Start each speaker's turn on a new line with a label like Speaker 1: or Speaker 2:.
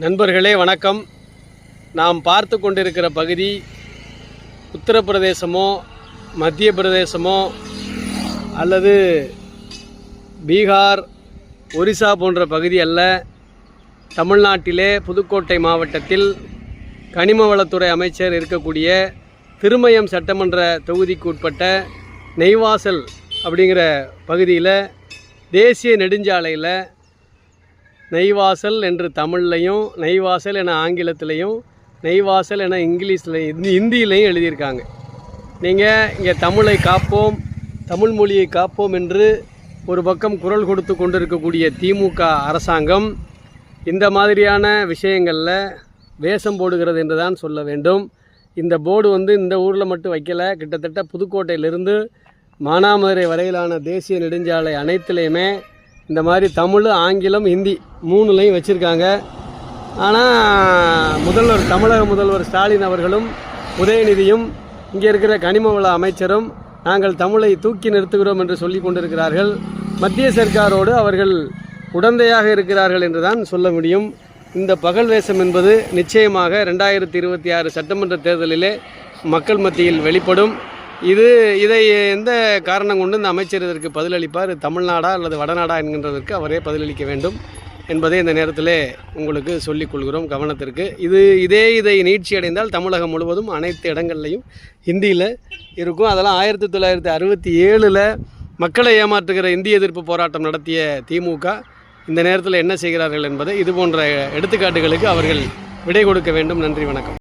Speaker 1: நண்பர்களே வணக்கம். நாம் பார்த்து கொண்டிருக்கிற பகுதி உத்தரப்பிரதேசமோ மத்திய பிரதேசமோ அல்லது பீகார், ஒரிசா போன்ற பகுதி அல்ல. தமிழ்நாட்டிலே புதுக்கோட்டை மாவட்டத்தில் கனிம வளத்துறை அமைச்சர் இருக்கக்கூடிய திருமயம் சட்டமன்ற தொகுதிக்கு உட்பட்ட நெய்வாசல் அப்படிங்கிற பகுதியில் தேசிய நெடுஞ்சாலையில் நெய்வாசல் என்று தமிழ்லையும், நெய்வாசல் என ஆங்கிலத்திலையும், நெய்வாசல் என இங்கிலீஷ்லையும், ஹிந்தியிலையும் எழுதியிருக்காங்க. நீங்கள் இங்கே தமிழை காப்போம், தமிழ் மொழியை காப்போம் என்று ஒரு பக்கம் குரல் கொடுத்து கொண்டிருக்கக்கூடிய திமுக அரசாங்கம் இந்த மாதிரியான விஷயங்களில் வேஷம் போடுகிறது என்று தான் சொல்ல வேண்டும். இந்த போர்டு இந்த ஊரில் மட்டும் வைக்கலை. கிட்டத்தட்ட புதுக்கோட்டையிலிருந்து மானாமதுரை வரையிலான தேசிய நெடுஞ்சாலை அனைத்துலேயுமே இந்த மாதிரி தமிழ், ஆங்கிலம், ஹிந்தி மூணுலையும் வச்சுருக்காங்க. ஆனால் தமிழக முதல்வர் ஸ்டாலின் அவர்களும் உதயநிதியும் இங்கே இருக்கிற கனிம வள அமைச்சரும் நாங்கள் தமிழை தூக்கி நிறுத்துகிறோம் என்று சொல்லி கொண்டிருக்கிறார்கள். மத்திய சர்க்காரோடு அவர்கள் உடந்தையாக இருக்கிறார்கள் என்று தான் சொல்ல முடியும். இந்த பகல் வேஷம் என்பது நிச்சயமாக 2026 சட்டமன்ற தேர்தலிலே மக்கள் மத்தியில் வெளிப்படும். இதை எந்த காரணம் கொண்டு இந்த அமைச்சர் இதற்கு பதிலளிப்பார், தமிழ்நாடா அல்லது வடநாடா என்கின்றதற்கு அவரே பதிலளிக்க வேண்டும் என்பதை இந்த நேரத்தில் உங்களுக்கு சொல்லிக் கொள்கிறோம் கவனத்திற்கு. இதை நீட்சி அடைந்தால் தமிழகம் முழுவதும் அனைத்து இடங்கள்லையும் ஹிந்தியில் இருக்கும். அதெல்லாம் 1967 மக்களை ஏமாற்றுகிற இந்திய எதிர்ப்பு போராட்டம் நடத்திய திமுக இந்த நேரத்தில் என்ன செய்கிறார்கள் என்பதை இது போன்ற எடுத்துக்காட்டுகளுக்கு அவர்கள் விடை கொடுக்க வேண்டும். நன்றி, வணக்கம்.